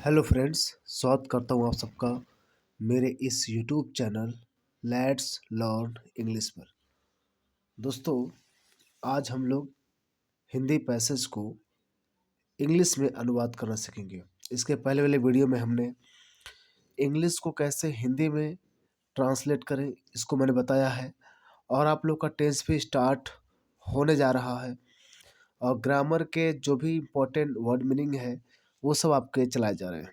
Hello friends, स्वागत करता हूँ आप सबका मेरे इस YouTube channel let's learn English पर। दोस्तों, आज हम लोग हिंदी पैसेज को इंग्लिश में अनुवाद करना सीखेंगे। इसके पहले वाले वीडियो में हमने इंग्लिश को कैसे हिंदी में ट्रांसलेट करें इसको मैंने बताया है, और आप लोग का टेंस भी स्टार्ट होने जा रहा है, और ग्रामर के जो भी इम्पोर्टेंट वर्ड मीनिंग है वो सब आपके चलाए जा रहे हैं।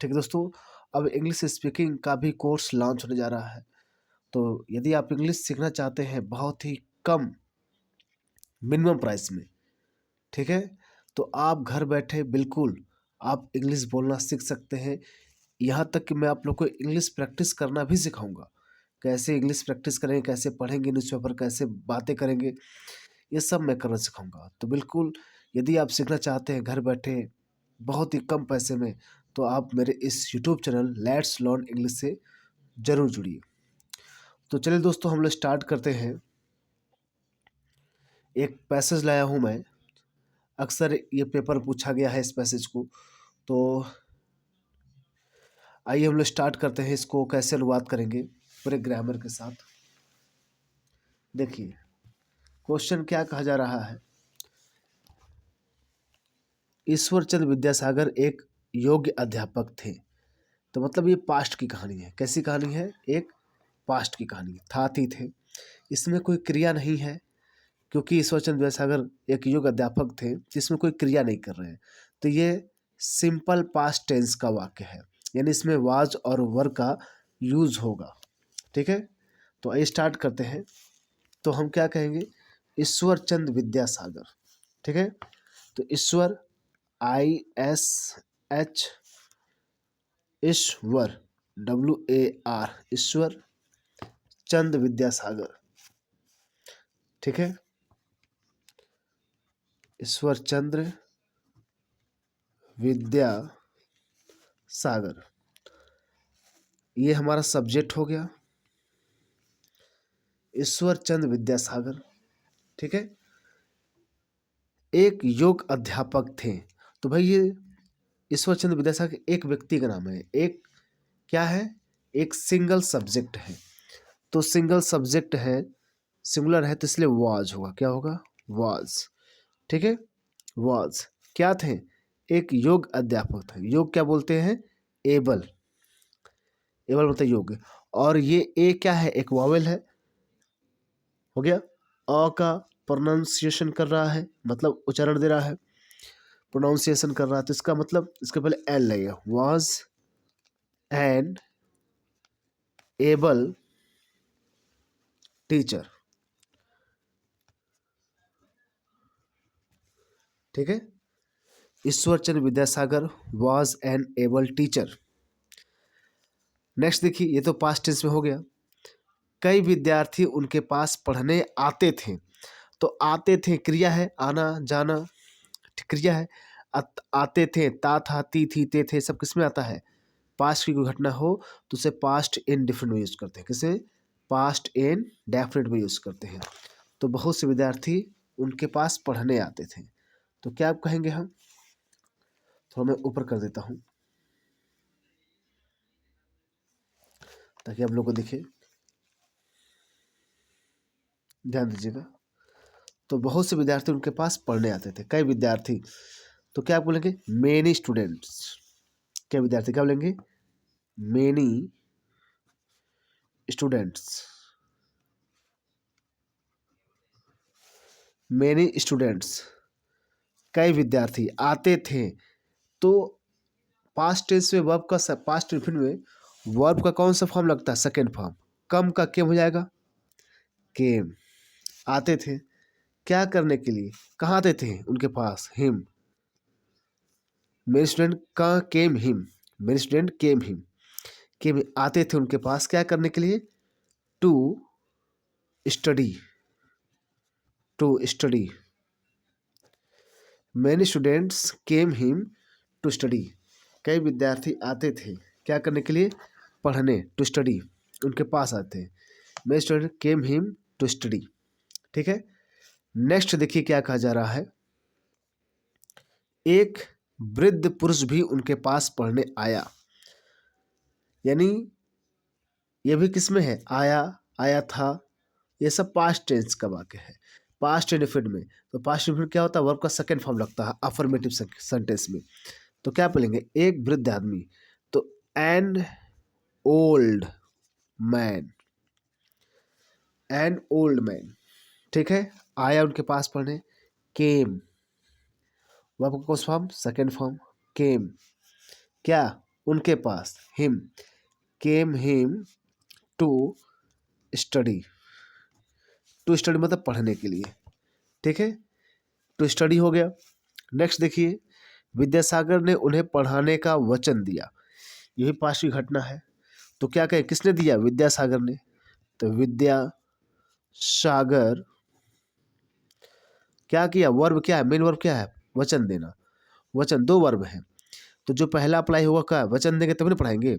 ठीक है दोस्तों, अब इंग्लिश स्पीकिंग का भी कोर्स लॉन्च होने जा रहा है। तो यदि आप इंग्लिश सीखना चाहते हैं बहुत ही कम मिनिमम प्राइस में, ठीक है, तो आप घर बैठे बिल्कुल आप इंग्लिश बोलना सीख सकते हैं। यहाँ तक कि मैं आप लोग को इंग्लिश प्रैक्टिस करना भी सिखाऊंगा। कैसे इंग्लिश प्रैक्टिस करेंगे, कैसे पढ़ेंगे न्यूज़पेपर, कैसे बातें करेंगे, ये सब मैं करना सिखाऊंगा। तो बिल्कुल यदि आप सीखना चाहते हैं घर बैठे बहुत ही कम पैसे में, तो आप मेरे इस YouTube channel let's learn English से ज़रूर जुड़िए। तो चलिए दोस्तों, हम लोग स्टार्ट करते हैं। एक पैसेज लाया हूँ मैं, अक्सर ये पेपर पूछा गया है इस पैसेज को। तो आइए हम लोग स्टार्ट करते हैं, इसको कैसे अनुवाद करेंगे पूरे ग्रामर के साथ। देखिए क्वेश्चन क्या कहा जा रहा है। ईश्वर चंद्र विद्यासागर एक योग्य अध्यापक थे। तो मतलब ये पास्ट की कहानी है। कैसी कहानी है? एक पास्ट की कहानी है। थे। इसमें कोई क्रिया नहीं है, क्योंकि ईश्वर चंद्र विद्यासागर एक योग्य अध्यापक थे जिसमें कोई क्रिया नहीं कर रहे हैं। तो ये सिंपल पास्ट टेंस का वाक्य है, यानी इसमें वाज और वर का यूज होगा। ठीक है, तो आइए स्टार्ट करते हैं। तो हम क्या कहेंगे? ईश्वर चंद्र विद्यासागर। ठीक है, तो ईश्वर ISH ईश्वर WAR ईश्वर चंद्र विद्यासागर। ठीक है, ईश्वर चंद्र विद्यासागर, ये हमारा सब्जेक्ट हो गया, ईश्वर चंद्र विद्यासागर। ठीक है, एक योग अध्यापक थे। तो भाई ये ईश्वर चंद्र विद्यासागर एक व्यक्ति का नाम है, एक क्या है, एक सिंगल सब्जेक्ट है। तो सिंगल सब्जेक्ट है, सिंगुलर है, तो इसलिए वाज होगा। क्या होगा? वाज। ठीक है, वाज क्या थे? एक योग अध्यापक थे। योग क्या बोलते हैं? एबल। एबल मतलब योग। और ये ए क्या है? एक वावेल है। हो गया। अ का प्रोनाउंसिएशन कर रहा है, मतलब उच्चारण दे रहा है, प्रोनाउंसिएशन कर रहा है। तो इसका मतलब इसके पहले एल लगेगा। Was an able teacher. ठीक है, Ishwar Chandra Vidyasagar was an able teacher. Next देखिए, ये तो पास्ट टेंस में हो गया। कई विद्यार्थी उनके पास पढ़ने आते थे। तो आते थे क्रिया है, आना जाना क्रिया है। आते थे, ता था, ती थी, ते थे, सब किसमें आता है? पास्ट की कोई घटना हो तो उसे पास्ट इन डेफिनेट में यूज करते हैं। किसे? पास्ट इन डेफिनेट में यूज करते हैं। तो बहुत से विद्यार्थी उनके पास पढ़ने आते थे। तो क्या आप कहेंगे? हम थोड़ा मैं ऊपर कर देता हूँ ताकि आप लोग को दिखे, ध्यान दीजिएगा। तो बहुत से विद्यार्थी उनके पास पढ़ने आते थे। कई विद्यार्थी, तो क्या आप बोलेंगे? Many students. क्या विद्यार्थी क्या बोलेंगे? Many students. मेनी स्टूडेंट्स, कई विद्यार्थी आते थे। तो पास्ट टेंस में वर्ब का पास्ट इंफिनिट में वर्ब का कौन सा फॉर्म लगता है? Second form. कम का केम हो जाएगा, केम। आते थे क्या करने के लिए? कहाँ आते थे? उनके पास। हिम, मेरे स्टूडेंट का केम हिम, मेरे स्टूडेंट केम हिम। केम आते थे उनके पास क्या करने के लिए? To study, to study. Many students came him to study. कई विद्यार्थी आते थे क्या करने के लिए? पढ़ने, टू स्टडी। उनके पास आते हैं। Many student came him to study. ठीक है, नेक्स्ट देखिए क्या कहा जा रहा है। एक वृद्ध पुरुष भी उनके पास पढ़ने आया। यानी ये भी किस में है, आया, आया था, ये सब पास्ट टेंस का वाक्य है। पास्ट इंडेफिनिट में, तो पास्ट इंडेफिनिट क्या होता है, वर्ब का सेकंड फॉर्म लगता है अफर्मेटिव सेंटेंस में। तो क्या बोलेंगे, एक वृद्ध आदमी, तो an old man, an old man, ठीक है, आया उनके पास पढ़ने। केम, वर्ब का कौन सा फॉर्म, सेकंड फॉर्म, केम, क्या, उनके पास, him, came him to study, to study मतलब पढ़ने के लिए, ठीक है, टू स्टडी हो गया। नेक्स्ट देखिए, विद्यासागर ने उन्हें पढ़ाने का वचन दिया, यही पास्ट की घटना है। तो क्या कहे, किसने दिया, विद्यासागर ने, तो विद्यासागर क्या किया, वर्ब क्या है, मेन वर्ब क्या है, वचन देना, वचन, दो वर्ब है, तो जो पहला अप्लाई होगा क्या, वचन देंगे तभी ना पढ़ाएंगे,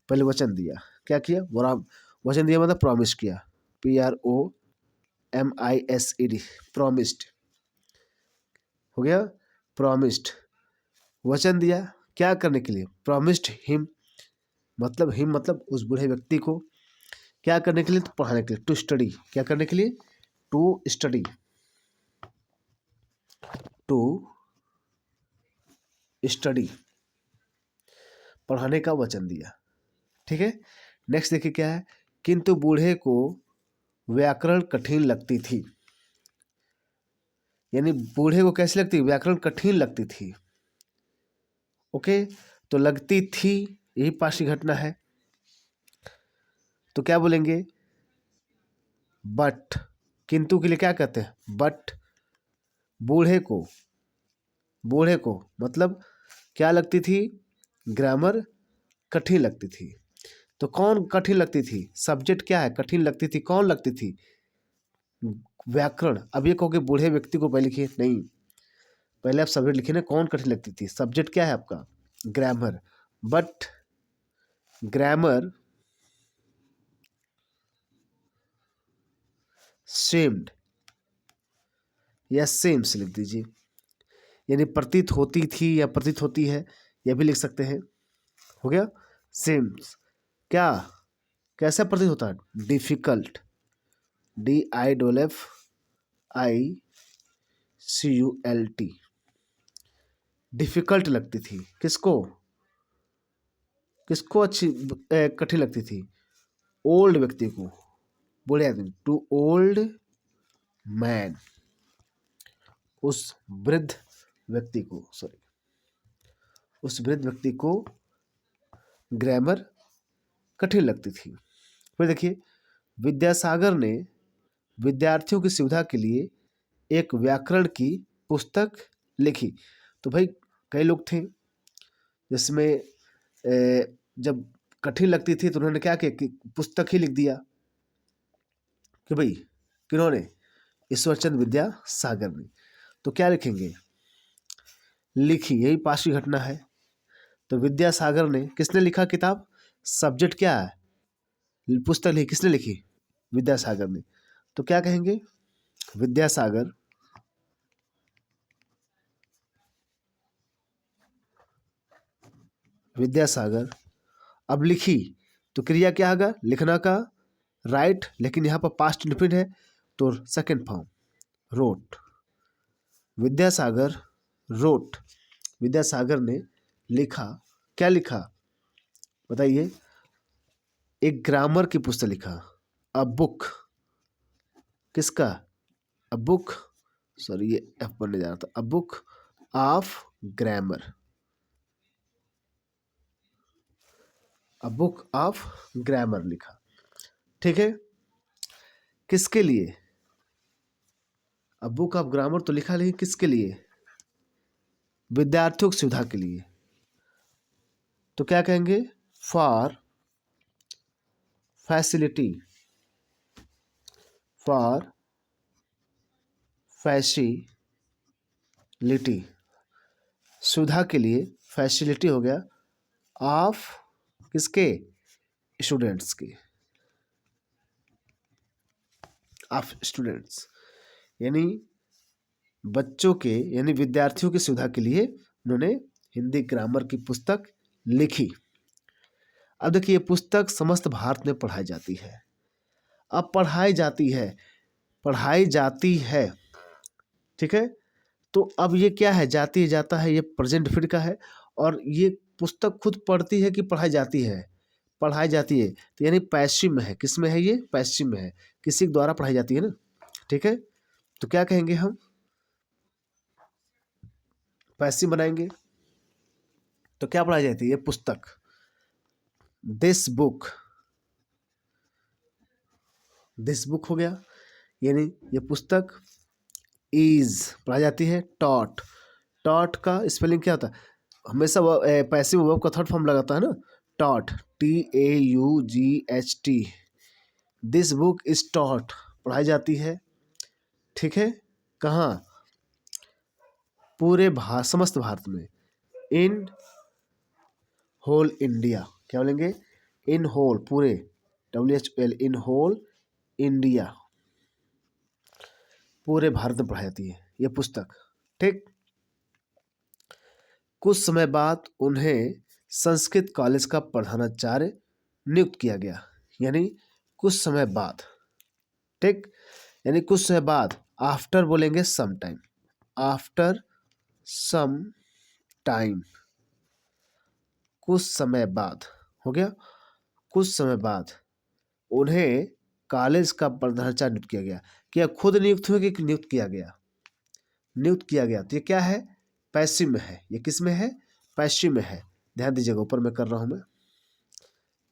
पहले वचन दिया, क्या किया, वचन दिया मतलब प्रॉमिस किया, PROMISED, प्रॉमिस्ड हो गया, प्रॉमिस्ड, वचन दिया क्या करने के लिए, प्रॉमिस्ड हिम, मतलब हिम मतलब उस बूढ़े व्यक्ति को क्या करने के लिए, तो पढ़ाने के लिए, टू स्टडी, क्या करने के लिए, टू स्टडी, टू स्टडी, पढ़ाने का वचन दिया, ठीक है। नेक्स्ट देखिए क्या है, किंतु बूढ़े को व्याकरण कठिन लगती थी, यानी बूढ़े को कैसी लगती, व्याकरण कठिन लगती थी, ओके, तो लगती थी यही पास्ट की घटना है, तो क्या बोलेंगे, बट, किंतु के लिए क्या कहते हैं, बट, बूढ़े को, बूढ़े को मतलब क्या लगती थी, ग्रामर कठिन लगती थी, तो कौन कठिन लगती थी, सब्जेक्ट क्या है, कठिन लगती थी, कौन लगती थी, व्याकरण। अब ये कहोगे बूढ़े व्यक्ति को पहले लिखिए, नहीं, पहले आप सब्जेक्ट लिखिए ना, कौन कठिन लगती थी, सब्जेक्ट क्या है आपका, ग्रामर, बट ग्रामर सेम्ड या सेम्स लिख दीजिए, यानी प्रतीत होती थी या प्रतीत होती है, यह भी लिख सकते हैं, हो गया, सेम्स, क्या, कैसा प्रतीत होता है, डिफिकल्ट, DIFFICULT, डिफिकल्ट लगती थी, किसको, किसको अच्छी कठिन लगती थी, ओल्ड व्यक्ति को, बूढ़े आदमी, टू ओल्ड मैन, उस वृद्ध व्यक्ति को, सॉरी, उस वृद्ध व्यक्ति को ग्रामर कठिन लगती थी। फिर देखिए, विद्यासागर ने विद्यार्थियों की सुविधा के लिए एक व्याकरण की पुस्तक लिखी। तो भाई कई लोग थे जिसमें जब कठिन लगती थी तो उन्होंने क्या किया कि पुस्तक ही लिख दिया, कि भाई किन्होंने, ईश्वरचंद विद्यासागर ने, तो क्या लिखेंगे, लिखी, यही पास्ट की घटना है, तो विद्यासागर ने, किसने लिखा किताब, सब्जेक्ट क्या है, पुस्तक लिखी, किसने लिखी, विद्यासागर ने, तो क्या कहेंगे, विद्यासागर विद्यासागर, अब लिखी, तो क्रिया क्या होगा, लिखना का, राइट, लेकिन यहाँ पर पास्ट इंडेफिनिट है तो second form, wrote, Vidyasagar wrote, Vidyasagar ने लिखा, क्या लिखा बताइए, एक ग्रामर की पुस्तक लिखा, अ बुक, किसका, अ बुक, सॉरी ये एफ बनने जा रहा था, a book of grammar, a book of grammar लिखा, ठीक है, किसके लिए, अ बुक ऑफ ग्रामर तो लिखा, लेकिन किसके लिए, विद्यार्थियों की सुविधा के लिए, तो क्या कहेंगे, फॉर फैसिलिटी, फॉर फैसिलिटी, सुविधा के लिए, फैसिलिटी हो गया, ऑफ किसके, स्टूडेंट्स के, ऑफ स्टूडेंट्स, यानी बच्चों के, यानी विद्यार्थियों की सुविधा के लिए उन्होंने हिंदी ग्रामर की पुस्तक लिखी। अब देखिए, ये पुस्तक समस्त भारत में पढ़ाई जाती है। अब पढ़ाई जाती है, ठीक है। तो अब ये क्या है, जाती जाता है, ये प्रेजेंट फिर का है। और ये पुस्तक खुद पढ़ती है कि पढ़ाई जाती है? पढ़ाई जाती है, तो यानी पैसिव में है। किस में है ये? पैसिव में है, किसी के द्वारा पढ़ाई जाती है ना, ठीक है। तो क्या कहेंगे हम? पैसिव बनाएंगे। तो क्या पढ़ाई जाती है? ये पुस्तक, दिस बुक हो गया। यानी ये पुस्तक इज पढ़ाई जाती है। टॉट का स्पेलिंग क्या होता है? हमेशा पैसिव वर्ब का थर्ड फॉर्म लगाता है ना, taught, TAUGHT। This book is taught, पढ़ाई जाती है, ठीक है। कहाँ? पूरे समस्त भारत में। इन होल इंडिया, क्या बोलेंगे? इन होल, पूरे, WHOL, इन होल इंडिया, पूरे भारत में पढ़ाई जाती है ये पुस्तक, ठीक। कुछ समय बाद उन्हें संस्कृत कॉलेज का प्रधानाचार्य नियुक्त किया गया। यानी कुछ समय बाद, ठीक। यानी कुछ समय बाद, आफ्टर बोलेंगे some time, after some time, कुछ समय बाद हो गया। कुछ समय बाद उन्हें कॉलेज का प्रधानाचार्य नियुक्त किया गया। क्या खुद नियुक्त हुए कि नियुक्त किया गया? नियुक्त किया गया। तो ये क्या है? पैसिव में है। ये किस में है? पैसिव में है। ध्यान दीजिएगा, ऊपर मैं कर रहा हूं, मैं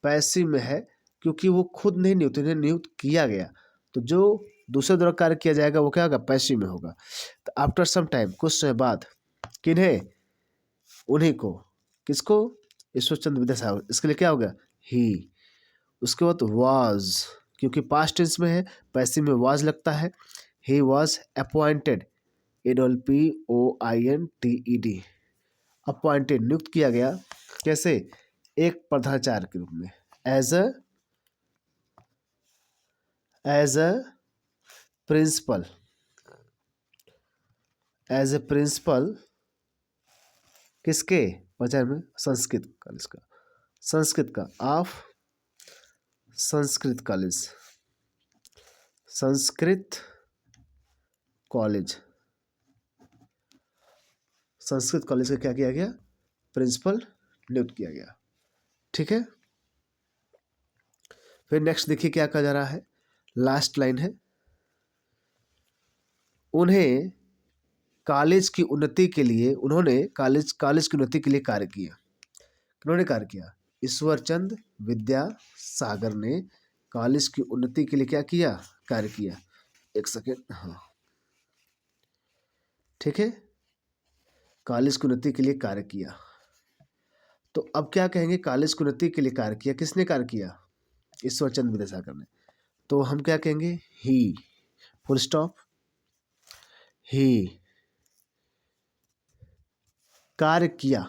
पैसिव में है, क्योंकि वो खुद नहीं नियुक्त, इन्हें नियुक्त किया गया। तो जो दूसरे द्वारा कार्य किया जाएगा वो क्या होगा? पैसिव में होगा। तो आफ्टर सम टाइम, कुछ समय बाद, किन्हें? उन्हीं को। किसको? ईश्वरचंद्र विद्यासागर। इसके लिए क्या होगा? ही। उसके बाद वाज, क्योंकि पास्ट टेंस में है, पैसिव में वाज लगता है। He was appointed, APOINTED, appointed, नियुक्त किया गया। कैसे? एक प्रधानाचार्य के रूप में, as a principal, as a principal. किसके? प्रचार में, संस्कृत कॉलेज का, संस्कृत का, of Sanskrit college, Sanskrit college, Sanskrit college का क्या किया गया? प्रिंसिपल नियुक्त किया गया, ठीक है। फिर नेक्स्ट देखिए क्या कहा जा रहा है, लास्ट लाइन है। उन्हें कॉलेज की उन्नति के लिए, उन्होंने कॉलेज की उन्नति के लिए कार्य किया। किन्होंने कार्य किया? ईश्वरचंद विद्यासागर ने कॉलेज की उन्नति के लिए क्या किया? कार्य किया। एक सेकेंड, हाँ, ठीक है, कॉलेज की उन्नति के लिए कार्य किया। तो अब क्या कहेंगे? कॉलेज की उन्नति के लिए कार्य किया, किसने कार्य किया? ईश्वरचंद विद्यासागर ने। तो हम क्या कहेंगे? ही, फुल स्टॉप, ही कार्य किया।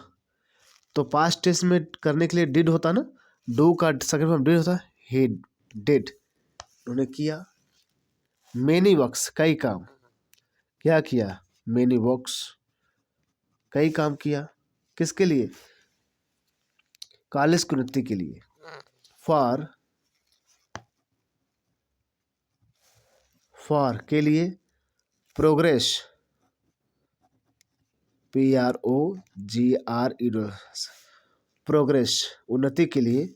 तो पास्ट टेंस में करने के लिए डिड होता ना, डू का सेकंड फॉर्म डिड होता है, ही डिड, उन्होंने किया। मेनी वर्क्स, कई काम, क्या किया? मेनी वर्क्स, कई काम किया। किसके लिए? कॉलेज की उन्नति के लिए। फॉर के लिए, प्रोग्रेस, PROGRE, प्रोग्रेस, उन्नति के लिए,